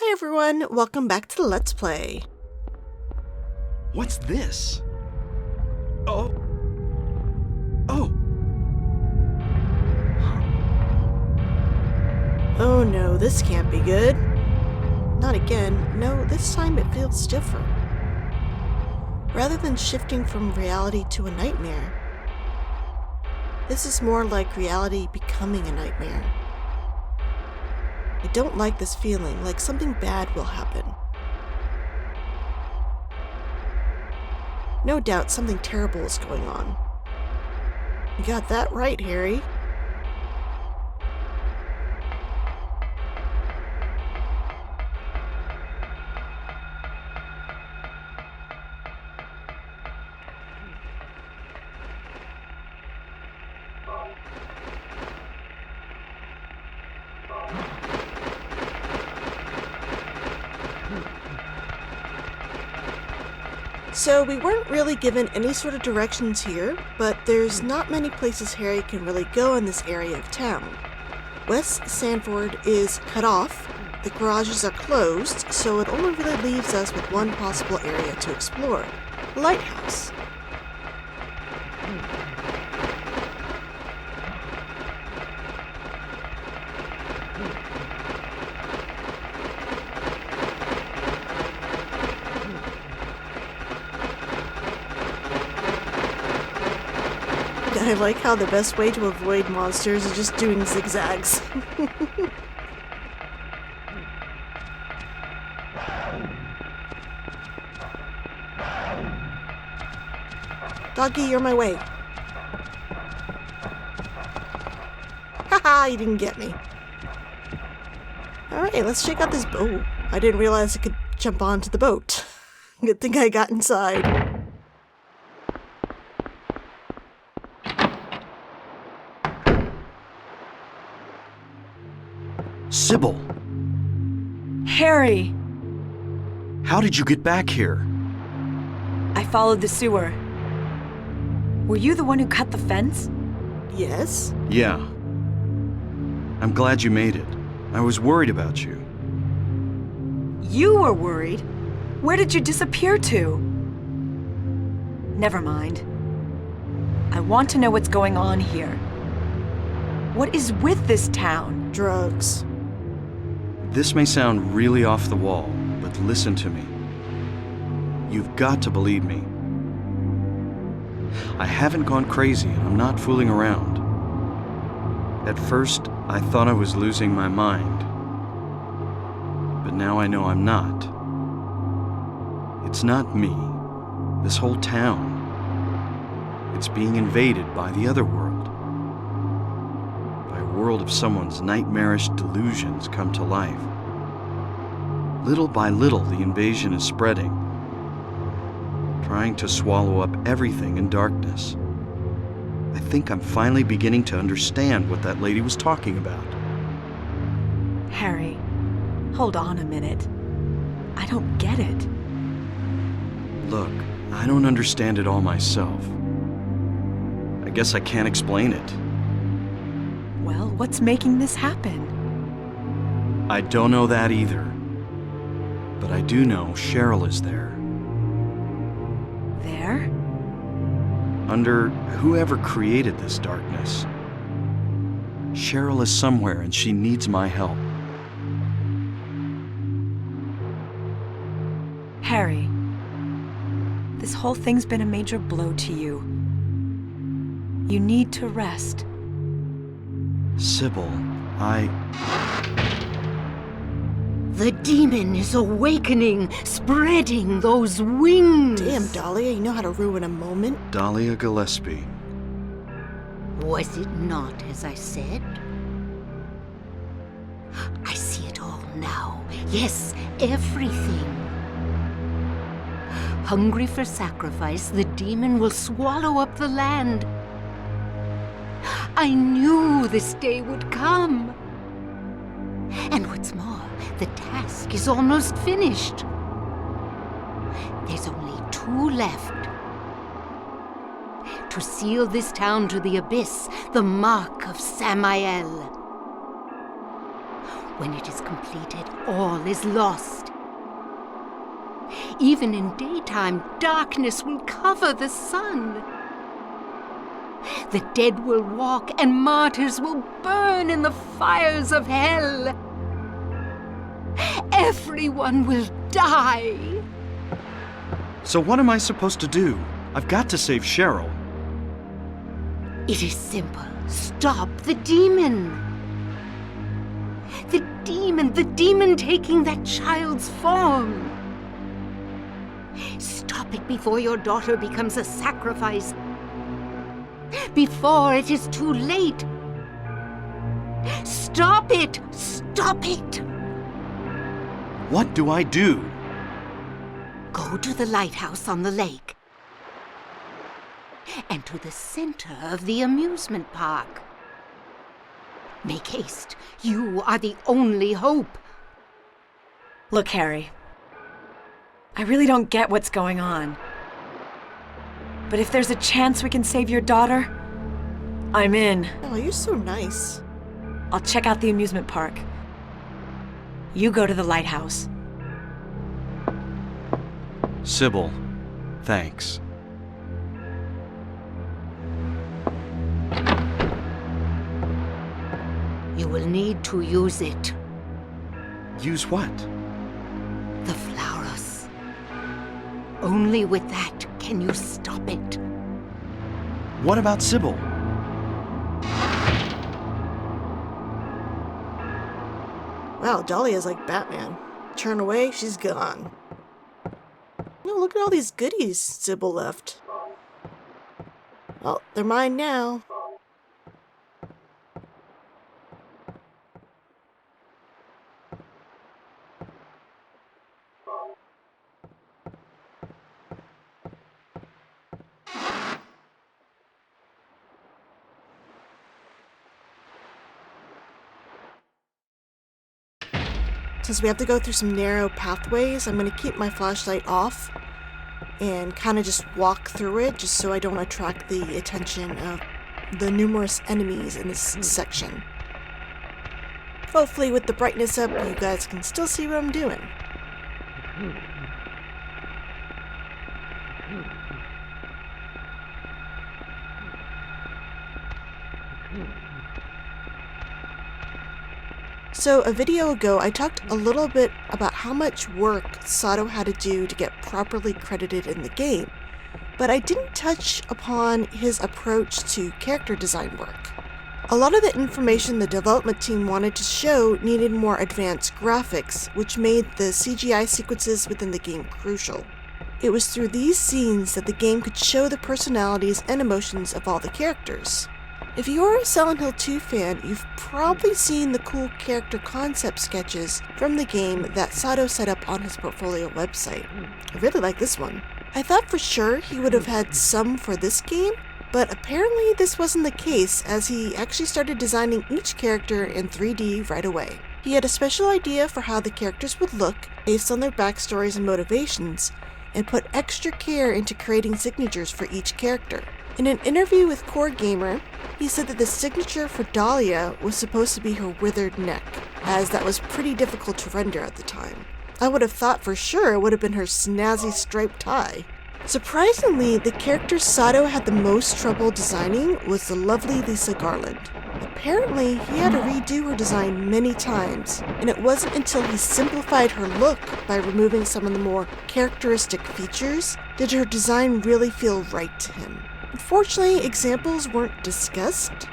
Hi everyone, welcome back to Let's Play. What's this? Oh. Oh no, this can't be good. Not again. No, this time it feels different. Rather than shifting from reality to a nightmare, this is more like reality becoming a nightmare. I don't like this feeling, like something bad will happen. No doubt something terrible is going on. You got that right, Harry. So we weren't really given any sort of directions here, but there's not many places Harry can really go in this area of town. West Sanford is cut off, the garages are closed, so it only really leaves us with one possible area to explore, the lighthouse. I like how the best way to avoid monsters is just doing zigzags. Doggy, you're my way. Haha, you didn't get me. Alright, let's check out this boat. I didn't realize I could jump onto the boat. Good thing I got inside. Sybil! Harry! How did you get back here? I followed the sewer. Were you the one who cut the fence? Yes? Yeah. I'm glad you made it. I was worried about you. You were worried? Where did you disappear to? Never mind. I want to know what's going on here. What is with this town? Drugs. This may sound really off the wall, but listen to me. You've got to believe me. I haven't gone crazy, and I'm not fooling around. At first, I thought I was losing my mind. But now I know I'm not. It's not me. This whole town. It's being invaded by the other world. By a world of someone's nightmarish delusions come to life. Little by little, the invasion is spreading, trying to swallow up everything in darkness. I think I'm finally beginning to understand what that lady was talking about. Harry, hold on a minute. I don't get it. Look, I don't understand it all myself. I guess I can't explain it. Well, what's making this happen? I don't know that either. But I do know Cheryl is there. There? Under whoever created this darkness. Cheryl is somewhere and she needs my help. Harry, this whole thing's been a major blow to you. You need to rest. Sybil, The demon is awakening, spreading those wings. Damn, Dahlia, you know how to ruin a moment. Dahlia Gillespie. Was it not as I said? I see it all now. Yes, everything. Hungry for sacrifice, the demon will swallow up the land. I knew this day would come. And what's more, the task is almost finished. There's only 2 left. To seal this town to the abyss, the mark of Samael. When it is completed, all is lost. Even in daytime, darkness will cover the sun. The dead will walk, and martyrs will burn in the fires of hell. Everyone will die. So what am I supposed to do? I've got to save Cheryl. It is simple. Stop the demon. The demon taking that child's form. Stop it before your daughter becomes a sacrifice. Before it is too late. Stop it! Stop it! What do I do? Go to the lighthouse on the lake. And to the center of the amusement park. Make haste. You are the only hope. Look, Harry. I really don't get what's going on. But if there's a chance we can save your daughter, I'm in. Oh, you're so nice. I'll check out the amusement park. You go to the lighthouse. Sybil, thanks. You will need to use it. Use what? The flowers. Only with that can you stop it. What about Sybil? Wow, Dahlia's like Batman. Turn away, she's gone. Oh, look at all these goodies Sybil left. Well, they're mine now. Since we have to go through some narrow pathways, I'm going to keep my flashlight off and kind of just walk through it just so I don't attract the attention of the numerous enemies in this section. Hopefully with the brightness up, you guys can still see what I'm doing. So a video ago, I talked a little bit about how much work Sato had to do to get properly credited in the game, but I didn't touch upon his approach to character design work. A lot of the information the development team wanted to show needed more advanced graphics, which made the CGI sequences within the game crucial. It was through these scenes that the game could show the personalities and emotions of all the characters. If you're a Silent Hill 2 fan, you've probably seen the cool character concept sketches from the game that Sato set up on his portfolio website. I really like this one. I thought for sure he would have had some for this game, but apparently this wasn't the case, as he actually started designing each character in 3D right away. He had a special idea for how the characters would look based on their backstories and motivations, and put extra care into creating signatures for each character. In an interview with Core Gamer, he said that the signature for Dahlia was supposed to be her withered neck, as that was pretty difficult to render at the time. I would have thought for sure it would have been her snazzy striped tie. Surprisingly, the character Sato had the most trouble designing was the lovely Lisa Garland. Apparently, he had to redo her design many times, and it wasn't until he simplified her look by removing some of the more characteristic features did her design really feel right to him. Unfortunately, examples weren't discussed,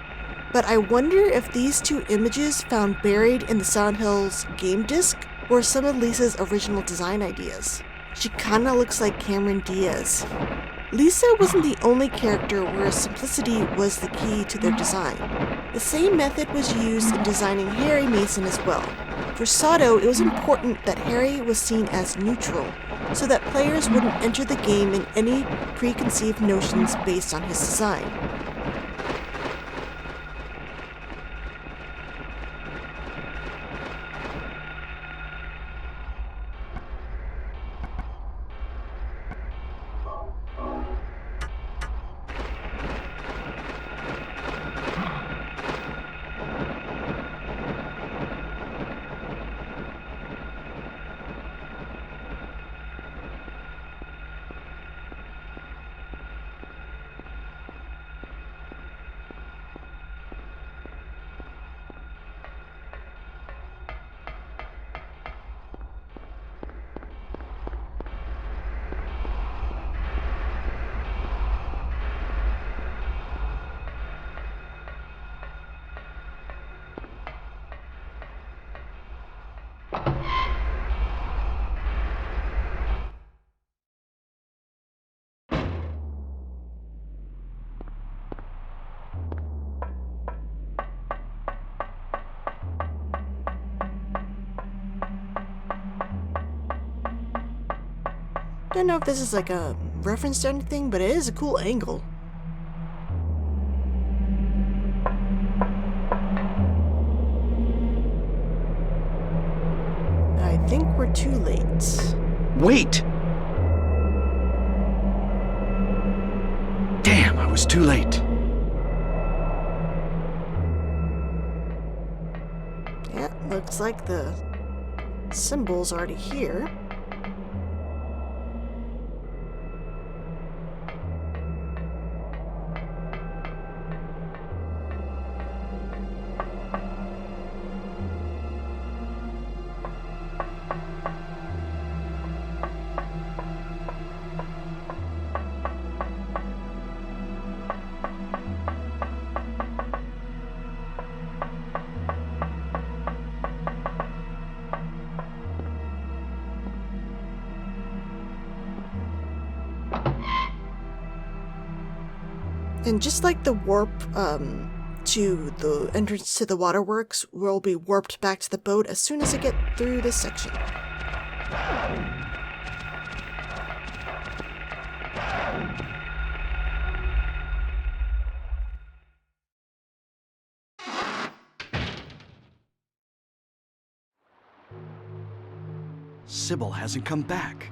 but I wonder if these two images found buried in the Silent Hills game disc were some of Lisa's original design ideas. She kinda looks like Cameron Diaz. Lisa wasn't the only character where simplicity was the key to their design. The same method was used in designing Harry Mason as well. For Sato, it was important that Harry was seen as neutral, so that players wouldn't enter the game in any preconceived notions based on his design. Don't know if this is like a reference to anything, but it is a cool angle. I think we're too late. Wait! Damn, I was too late. Yeah, looks like the symbol's already here. And just like the warp to the entrance to the waterworks, we'll be warped back to the boat as soon as I get through this section. Sybil hasn't come back.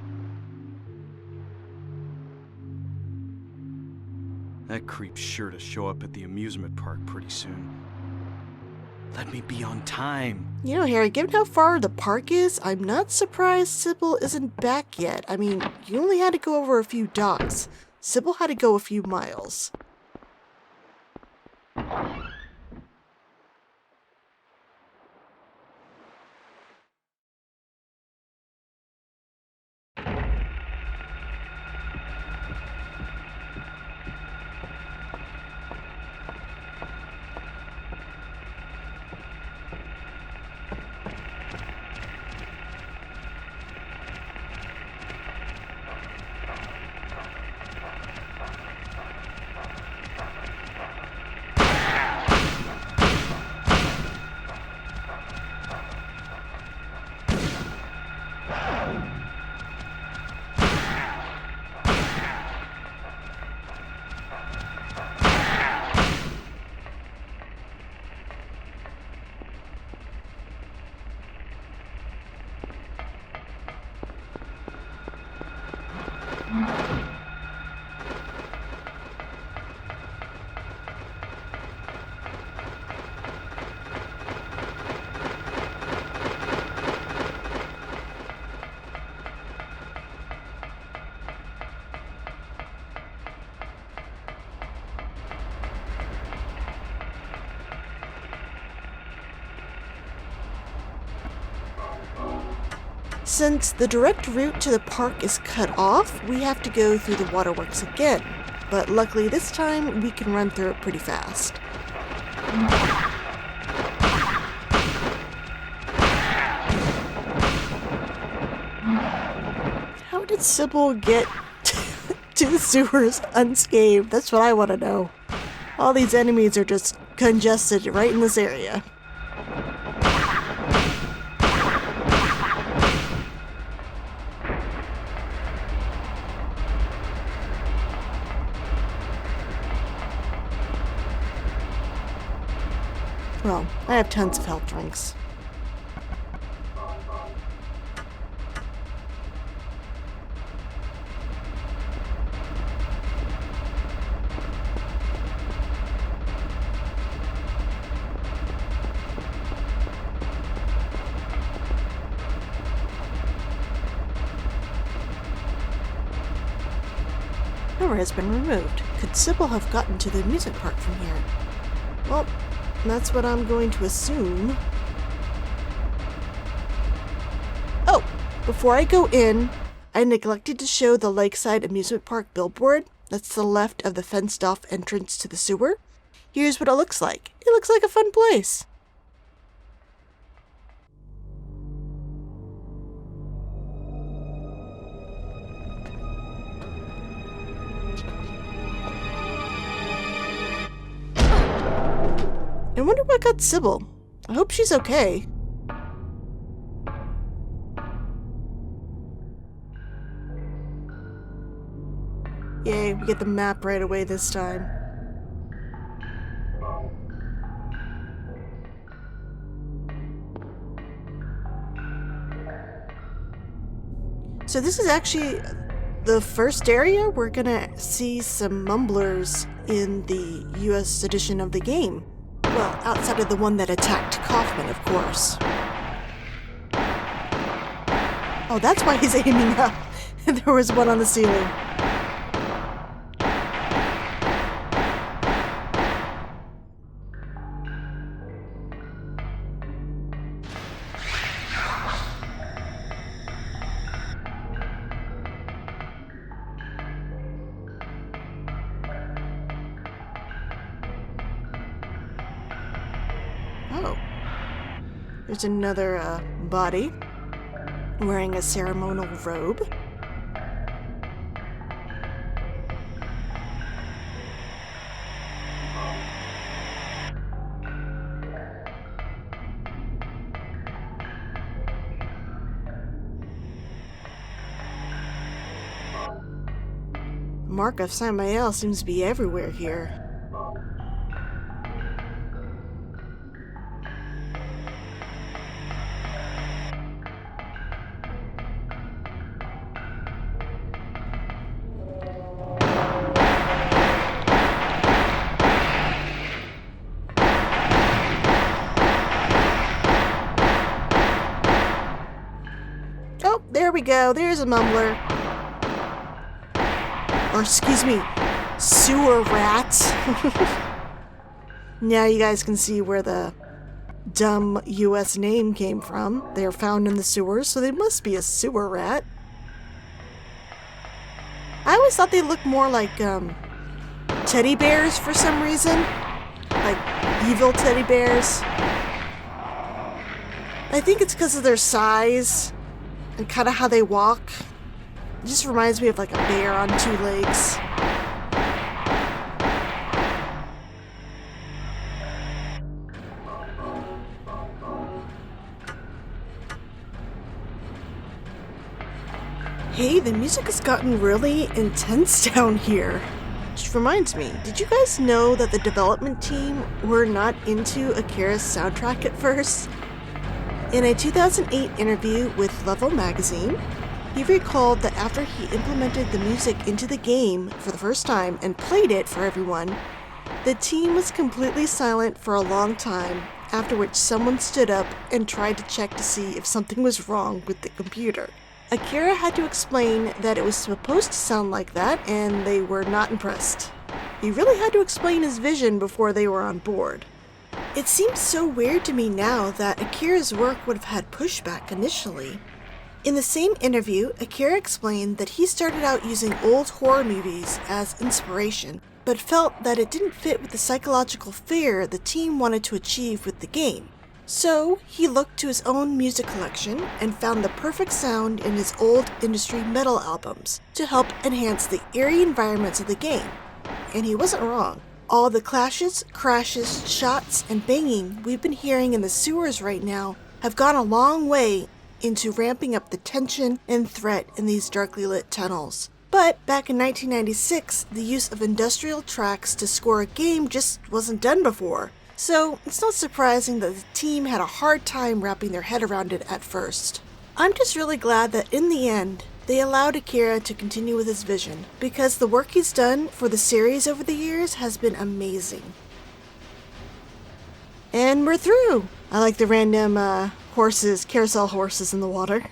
That creep's sure to show up at the amusement park pretty soon. Let me be on time. You know, Harry, given how far the park is, I'm not surprised Sybil isn't back yet. I mean, you only had to go over a few docks. Sybil had to go a few miles. Since the direct route to the park is cut off, we have to go through the waterworks again. But luckily this time, we can run through it pretty fast. How did Sybil get to the sewers unscathed? That's what I want to know. All these enemies are just congested right in this area. Well, I have tons of health drinks. Power has been removed. Could Sybil have gotten to the amusement park from here? Well, that's what I'm going to assume. Oh, before I go in, I neglected to show the Lakeside Amusement Park billboard. That's to the left of the fenced-off entrance to the sewer. Here's what it looks like. It looks like a fun place. I wonder what got Sybil. I hope she's okay. Yay, we get the map right away this time. So this is actually the first area we're gonna see some mumblers in the US edition of the game. Well, outside of the one that attacked Kaufman, of course. Oh, that's why he's aiming up. There was one on the ceiling. Oh. There's another body wearing a ceremonial robe. Mark of Samael seems to be everywhere here. Oh, there we go. There's a mumbler. Or excuse me, sewer rats. Now you guys can see where the dumb US name came from. They are found in the sewers, so they must be a sewer rat. I always thought they looked more like teddy bears for some reason. Like evil teddy bears. I think it's because of their size and kind of how they walk. It just reminds me of like a bear on two legs. Hey, the music has gotten really intense down here. Which reminds me, did you guys know that the development team were not into Akira's soundtrack at first? In a 2008 interview with Level magazine, he recalled that after he implemented the music into the game for the first time and played it for everyone, the team was completely silent for a long time, after which someone stood up and tried to check to see if something was wrong with the computer. Akira had to explain that it was supposed to sound like that, and they were not impressed. He really had to explain his vision before they were on board. It seems so weird to me now that Akira's work would have had pushback initially. In the same interview, Akira explained that he started out using old horror movies as inspiration, but felt that it didn't fit with the psychological fear the team wanted to achieve with the game. So, he looked to his own music collection and found the perfect sound in his old industry metal albums to help enhance the eerie environments of the game. And he wasn't wrong. All the clashes, crashes, shots, and banging we've been hearing in the sewers right now have gone a long way into ramping up the tension and threat in these darkly lit tunnels. But back in 1996, the use of industrial tracks to score a game just wasn't done before. So it's not surprising that the team had a hard time wrapping their head around it at first. I'm just really glad that in the end, they allowed Akira to continue with his vision, because the work he's done for the series over the years has been amazing. And we're through! I like the random carousel horses in the water.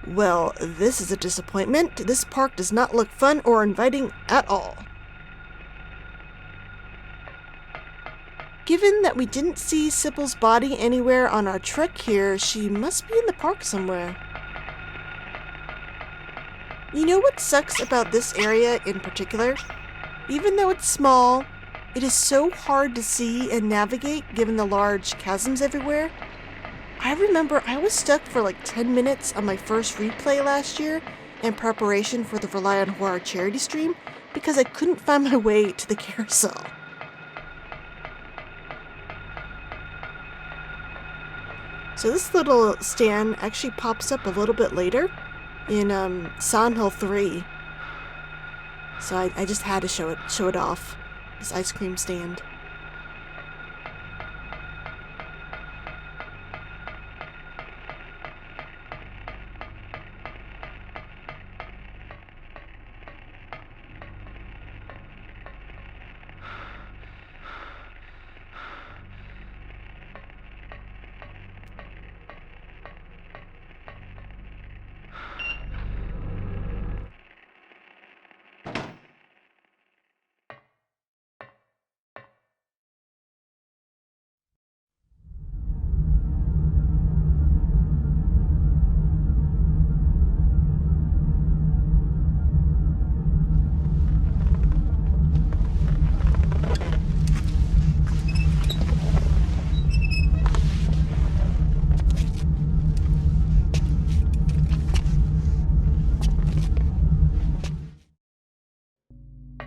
Well, this is a disappointment. This park does not look fun or inviting at all. Given that we didn't see Sybil's body anywhere on our trek here, she must be in the park somewhere. You know what sucks about this area in particular? Even though it's small, it is so hard to see and navigate given the large chasms everywhere. I remember I was stuck for like 10 minutes on my first replay last year in preparation for the Rely on Horror charity stream because I couldn't find my way to the carousel. So this little stand actually pops up a little bit later in Silent Hill 3. So I just had to show it off. This ice cream stand.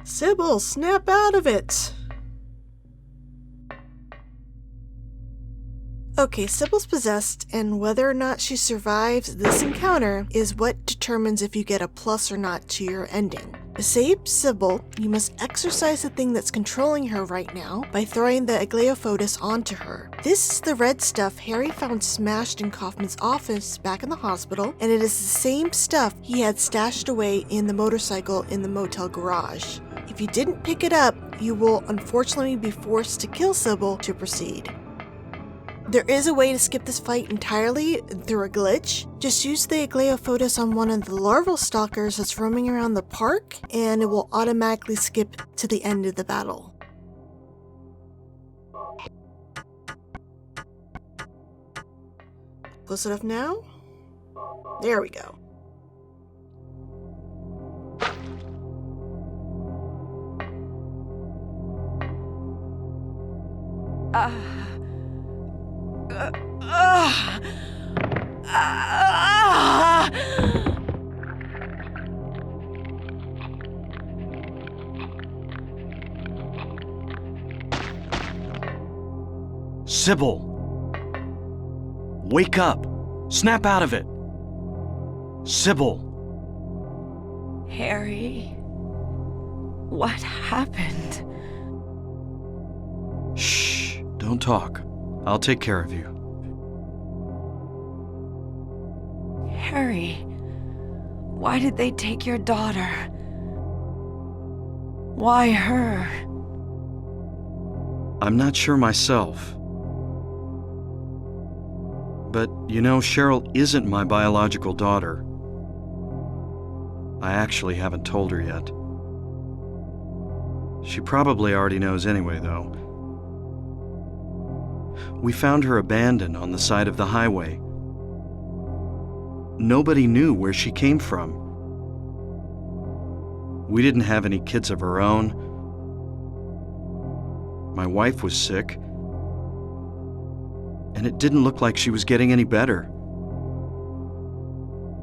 Sybil, snap out of it! Okay, Sybil's possessed, and whether or not she survives this encounter is what determines if you get a plus or not to your ending. To save Sybil, you must exorcise the thing that's controlling her right now by throwing the Aglaophotis onto her. This is the red stuff Harry found smashed in Kaufman's office back in the hospital, and it is the same stuff he had stashed away in the motorcycle in the motel garage. If you didn't pick it up, you will unfortunately be forced to kill Sybil to proceed. There is a way to skip this fight entirely through a glitch. Just use the Aglaophotis on one of the larval stalkers that's roaming around the park, and it will automatically skip to the end of the battle. Close enough now? There we go. Sybil! Wake up! Snap out of it! Sybil! Harry, what happened? Shh! Don't talk. I'll take care of you. Harry, why did they take your daughter? Why her? I'm not sure myself. But, you know, Cheryl isn't my biological daughter. I actually haven't told her yet. She probably already knows anyway, though. We found her abandoned on the side of the highway. Nobody knew where she came from. We didn't have any kids of our own. My wife was sick, and it didn't look like she was getting any better.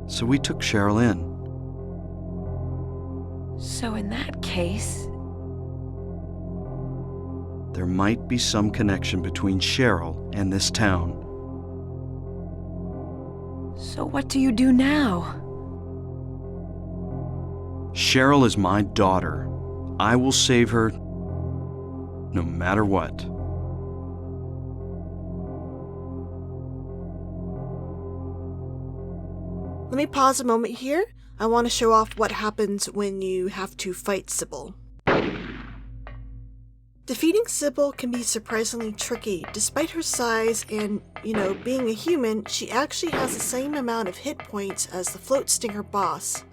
So we took Cheryl in. So in that case... There might be some connection between Cheryl and this town. So what do you do now? Cheryl is my daughter. I will save her no matter what. Let me pause a moment here. I want to show off what happens when you have to fight Sybil. Defeating Sybil can be surprisingly tricky. Despite her size and, being a human, she actually has the same amount of hit points as the Float Stinger boss.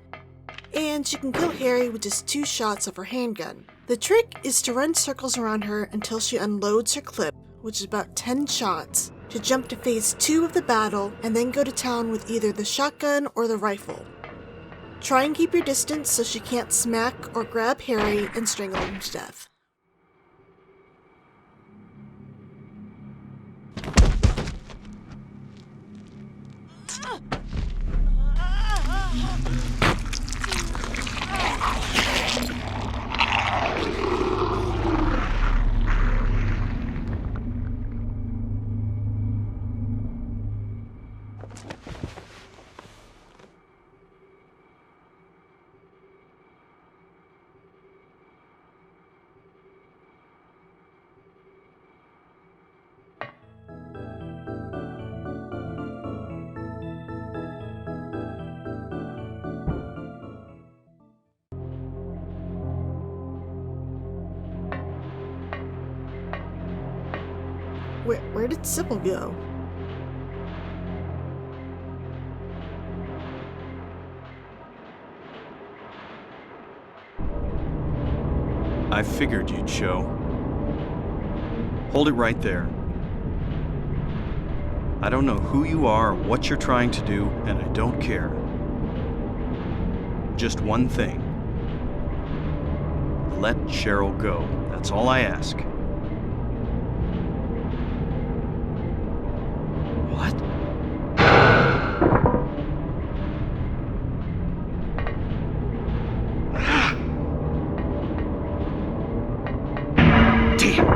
And she can kill Harry with just 2 shots of her handgun. The trick is to run circles around her until she unloads her clip, which is about 10 shots, to jump to phase 2 of the battle and then go to town with either the shotgun or the rifle. Try and keep your distance so she can't smack or grab Harry and strangle him to death. Where did Sybil go? I figured you'd show. Hold it right there. I don't know who you are or what you're trying to do, and I don't care. Just one thing. Let Cheryl go. That's all I ask. What? Damn!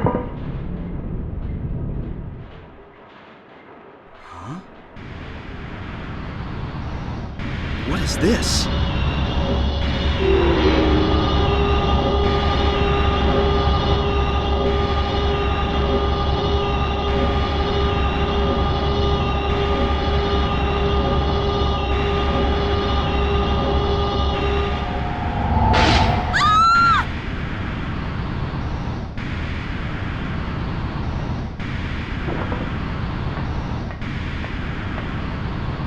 Huh? What is this?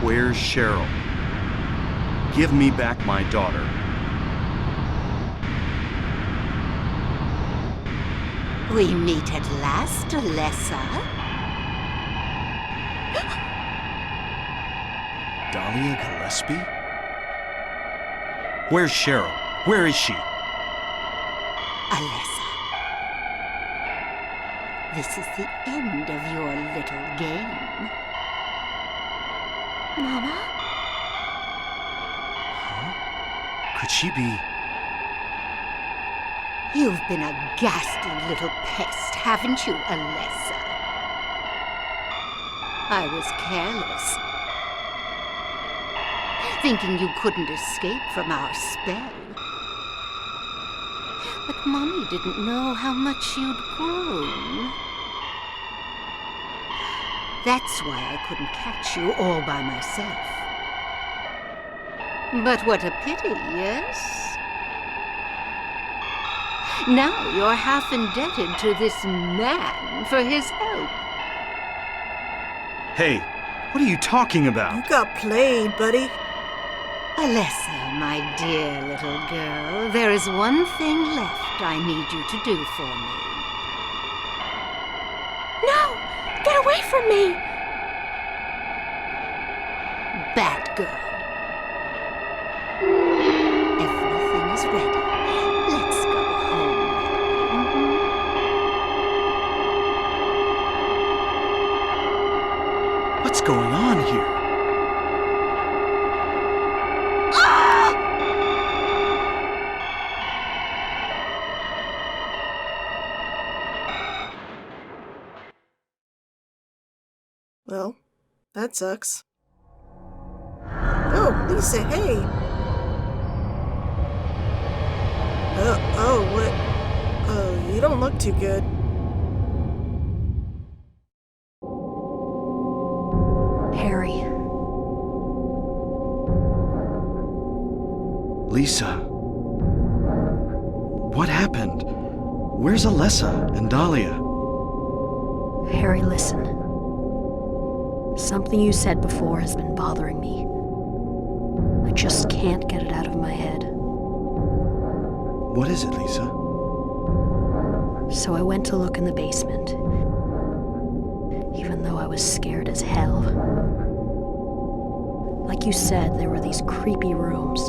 Where's Cheryl? Give me back my daughter. We meet at last, Alessa. Dahlia Gillespie? Where's Cheryl? Where is she? Alessa. This is the end of your little game. Mama? Could she be... You've been a ghastly little pest, haven't you, Alessa? I was careless, thinking you couldn't escape from our spell. But Mommy didn't know how much you'd grown. That's why I couldn't catch you all by myself. But what a pity, yes? Now you're half indebted to this man for his help. Hey, what are you talking about? You got played, buddy. Alessa, my dear little girl, there is one thing left I need you to do for me. No! Get away from me! Bad girl. Everything is ready. Let's go home. What's going on here? Well, that sucks. Oh, Lisa, hey! What? Oh, you don't look too good. Harry. Lisa. What happened? Where's Alessa and Dahlia? Harry, listen. Something you said before has been bothering me. I just can't get it out of my head. What is it, Lisa? So I went to look in the basement, even though I was scared as hell. Like you said, there were these creepy rooms,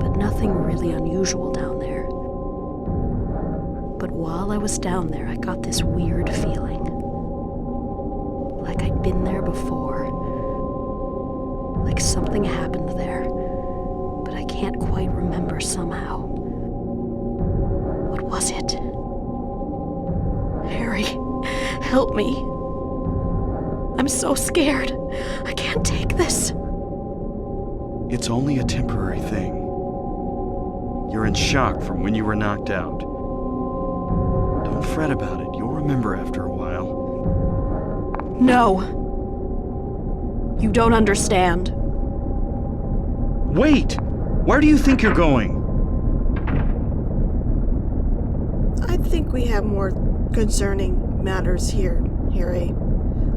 but nothing really unusual down there. But while I was down there, I got this weird feeling. Like I'd been there before. Like something happened there, but I can't quite remember somehow. What was it? Harry, help me. I'm so scared. I can't take this. It's only a temporary thing. You're in shock from when you were knocked out. Don't fret about it. You'll remember after a while. No. You don't understand. Wait! Where do you think you're going? I think we have more concerning matters here, Harry.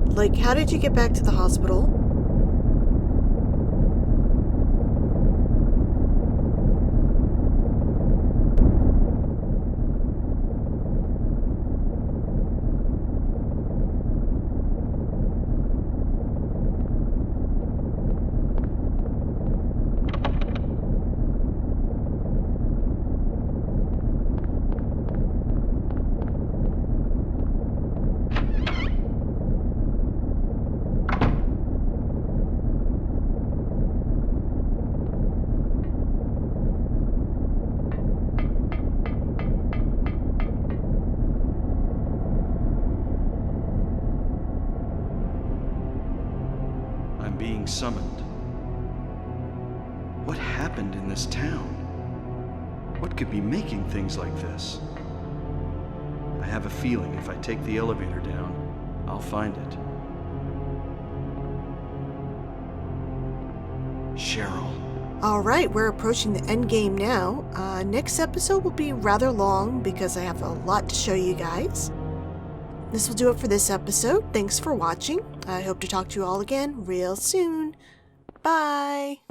Like, how did you get back to the hospital? I'm being summoned. What happened in this town? What could be making things like this? I have a feeling if I take the elevator down, I'll find it. Cheryl. Alright, we're approaching the end game now. Next episode will be rather long because I have a lot to show you guys. This will do it for this episode. Thanks for watching. I hope to talk to you all again real soon. Bye!